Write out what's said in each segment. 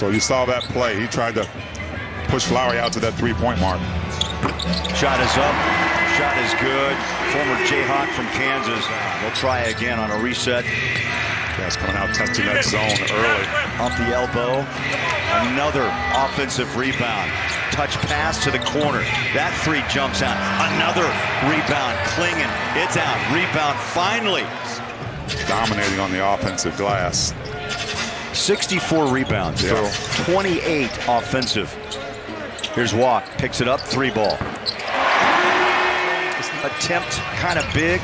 So you saw that play. He tried to push Lowry out to that three-point mark. Shot is up. Shot is good. Former Jayhawk from Kansas. We'll try again on a reset. Jazz coming out, testing that zone early. Off the elbow. Another offensive rebound. Touch pass to the corner. That three jumps out. Another rebound. Klingen. It's out. Rebound finally. Dominating on the offensive glass. 64 rebounds, yeah. Phil. 28 offensive. Here's Walk. Picks it up. Three ball. Attempt kind of big.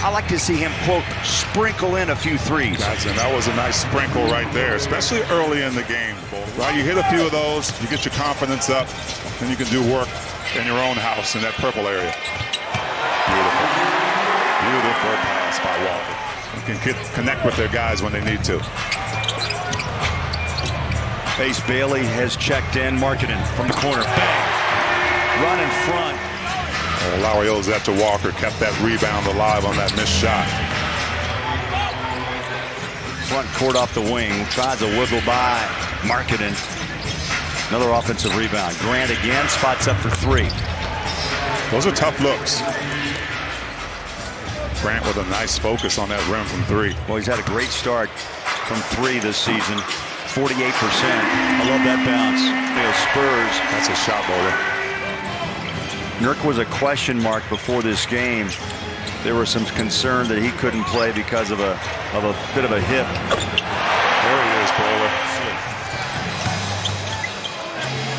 I like to see him, quote, sprinkle in a few threes. And that was a nice sprinkle right there, especially early in the game. Right, you hit a few of those, you get your confidence up, and you can do work in your own house in that purple area. Beautiful. Beautiful pass by Walker. You can connect with their guys when they need to. Pace Bailey has checked in. Marketing from the corner. Bang! Run in front. Lowry owes that to Walker. Kept that rebound alive on that missed shot. Front court off the wing. Tries to wiggle by. Marketing. Another offensive rebound. Grant again. Spots up for three. Those are tough looks. Grant with a nice focus on that rim from three. Well, he's had a great start from three this season. 48%. I love that bounce. Spurs. That's a shot, Bowler. Nurk was a question mark before this game. There was some concern that he couldn't play because of a bit of a hip. There he is, Bowler.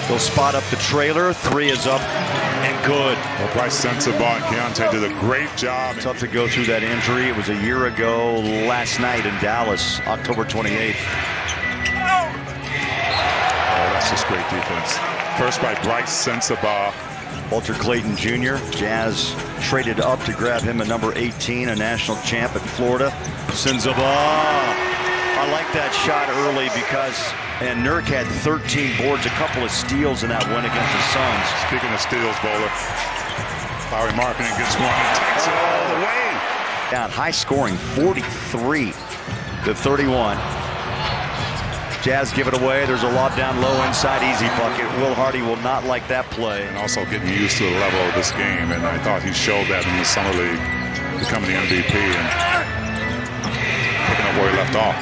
They'll spot up the trailer. Three is up and good. Well, Bryce Sensabaugh and Keontae did a great job. Tough to go through that injury. It was a year ago last night in Dallas, October 28th. Oh, that's just great defense. First by Bryce Sensabaugh. Walter Clayton Jr. Jazz traded up to grab him at number 18, a national champ at Florida. Sensabaugh. I like that shot early because Nurk had 13 boards, a couple of steals in that win against the Suns. Speaking of steals, Bowler, Lowry Marketing gets one and takes it all the way. Down high scoring, 43 to 31. Jazz give it away. There's a lob down low inside, easy bucket. Will Hardy will not like that play. And also getting used to the level of this game, and I thought he showed that in the summer league, becoming the MVP and picking up where he left off.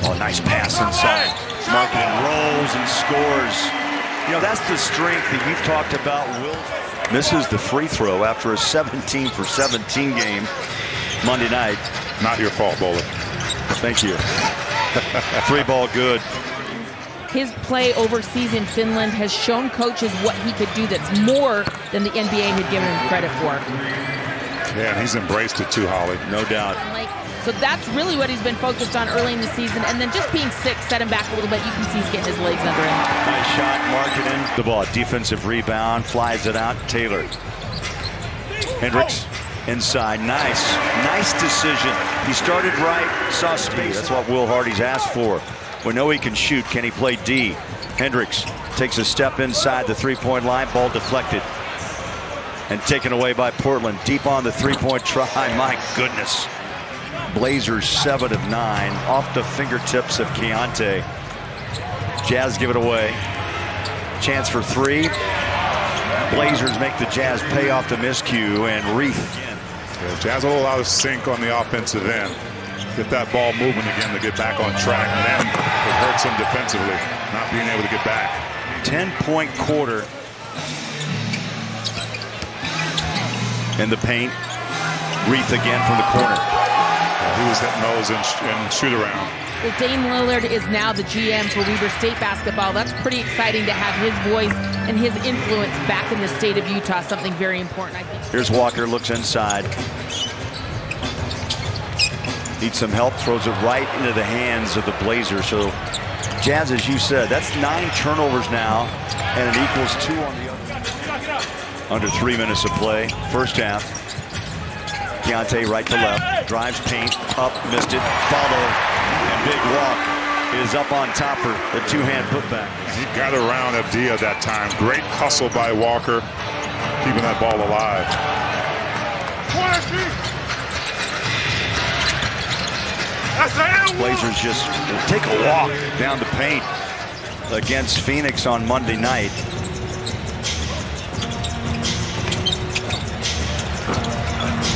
Oh, nice pass inside. Marketing rolls and scores. You know, that's the strength that you've talked about. Will misses the free throw after a 17 for 17 game Monday night. Not your fault, Bowler. Thank you. Three ball good. His play overseas in Finland has shown coaches what he could do that's more than the NBA had given him credit for. Yeah, and he's embraced it too, Holly. No doubt. So that's really what he's been focused on early in the season. And then just being sick set him back a little bit. You can see he's getting his legs under him. Nice shot, Marketing. The ball, defensive rebound, flies it out. Taylor. Hendricks inside. Nice decision. He started right, saw space. That's what Will Hardy's asked for. We know he can shoot. Can he play D? Hendricks takes a step inside the three-point line. Ball deflected and taken away by Portland. Deep on the three-point try. My goodness. Blazers 7 of 9 off the fingertips of Keontae. Jazz give it away. Chance for three. Blazers make the Jazz pay off the miscue, and Reith. Yeah, Jazz a little out of sync on the offensive end. Get that ball moving again to get back on track, and then it hurts them defensively, not being able to get back. 10-point quarter in the paint. Reith again from the corner. He was hitting those in shoot around. Well, Dame Lillard is now the GM for Weber State basketball. That's pretty exciting to have his voice and his influence back in the state of Utah. Something very important, I think. Here's Walker, looks inside. Needs some help, throws it right into the hands of the Blazers. So Jazz, as you said, that's 9 turnovers now, and it equals 2 on the other. Under 3 minutes of play, first half. Keontae right to left, drives paint, up, missed it, follow, and big walk is up on top for the two-hand putback. He got around Abdia that time. Great hustle by Walker, keeping that ball alive. Blazers just take a walk down the paint against Phoenix on Monday night.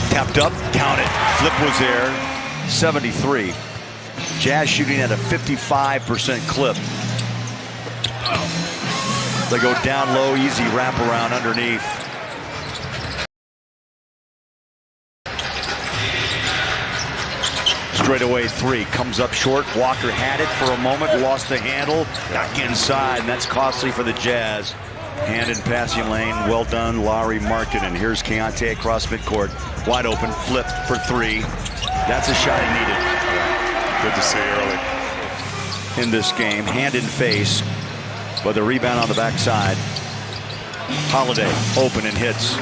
Tapped up, count it. Flip was there, 73. Jazz shooting at a 55% clip. They go down low, easy wraparound underneath. Straightaway three, comes up short. Walker had it for a moment, lost the handle, back inside, and that's costly for the Jazz. Hand in passing lane, well done, Lowry Markkanen. Here's Keontae across midcourt, wide open, flip for three. That's a shot he needed. Good to see early in this game, hand in face, but the rebound on the backside. Holiday open and hits.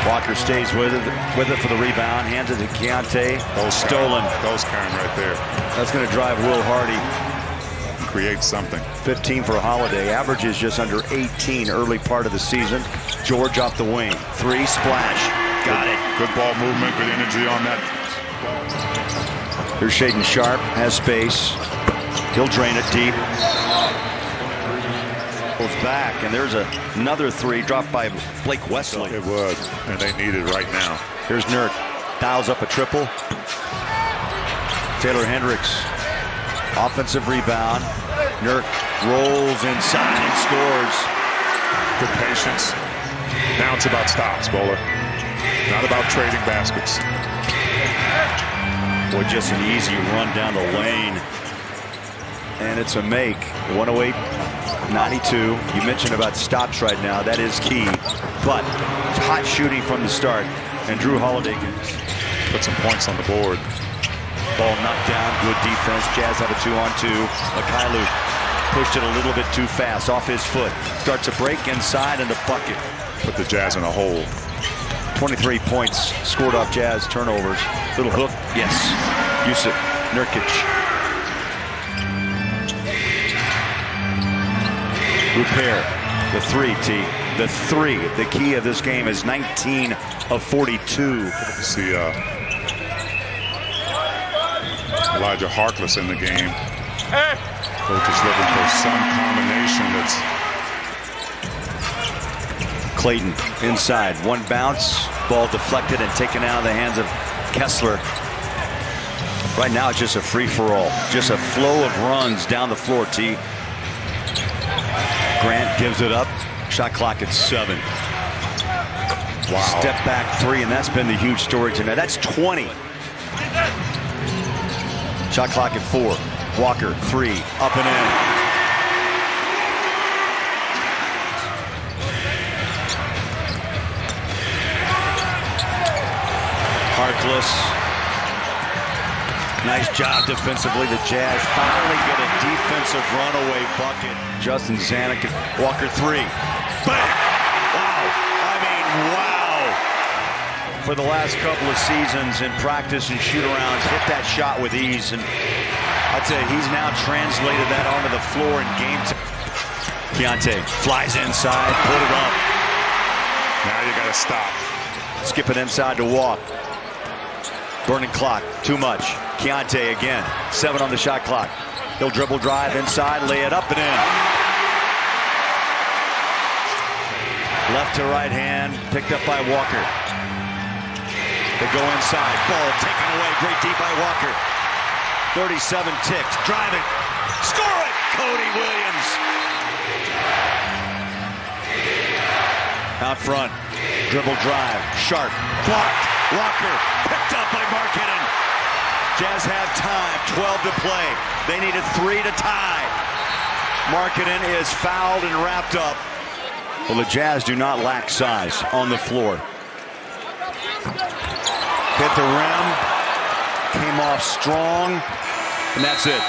Walker stays with it for the rebound, hands it to Keontae. Stolen. Those kind right there. That's going to drive Will Hardy. Create something. 15 for Holiday. Averages just under 18 early part of the season. George off the wing. Three, splash. Got it. Good ball movement, good energy on that. Here's Shaedon Sharpe, has space. He'll drain it deep. Goes back, and there's another three dropped by Blake Wesley. It was, and they need it right now. Here's Nurk, dials up a triple. Taylor Hendricks, offensive rebound. Nurk rolls inside and scores. Good patience. Now it's about stops, Bowler. Not about trading baskets. Boy, just an easy run down the lane. And it's a make. 108-92. You mentioned about stops right now. That is key. But hot shooting from the start. And Drew Holiday can put some points on the board. Ball knocked down. Good defense. Jazz have a 2-on-2. Akailu pushed it a little bit too fast off his foot. Starts a break inside and the bucket. Put the Jazz in a hole. 23 points scored off Jazz turnovers. Little hook. Yes. Yusuf Nurkic. Repair. The three, T. The three. The key of this game is 19 of 42. See Elijah Harkless in the game. Coach is looking for some combination that's... Clayton inside. One bounce. Ball deflected and taken out of the hands of Kessler. Right now it's just a free-for-all. Just a flow of runs down the floor, T. Grant gives it up. Shot clock at 7. Wow. Step back three, and that's been the huge story tonight. That's 20. Shot clock at 4. Walker, 3, up and in. Harkless. Nice job defensively. The Jazz finally get a defensive runaway bucket. Justin Zanuck, Walker 3. Bang! Wow. I mean, wow. For the last couple of seasons in practice and shoot-arounds, hit that shot with ease. And I'd say he's now translated that onto the floor in game time. Keontae flies inside, put it up. Now you got to stop. Skip it inside to walk. Burning clock, too much. Keontae again, 7 on the shot clock. He'll dribble drive inside, lay it up and in. Left to right hand, picked up by Walker. They go inside, ball taken away, great deep by Walker. 37 ticks, drive it, score it, Cody Williams. Out front, dribble drive, Sharpe, blocked. Walker picked up by Markkanen. Jazz have time, 12 to play. They needed 3 to tie. Markkanen is fouled and wrapped up. Well, the Jazz do not lack size on the floor. Hit the rim, came off strong, and that's it.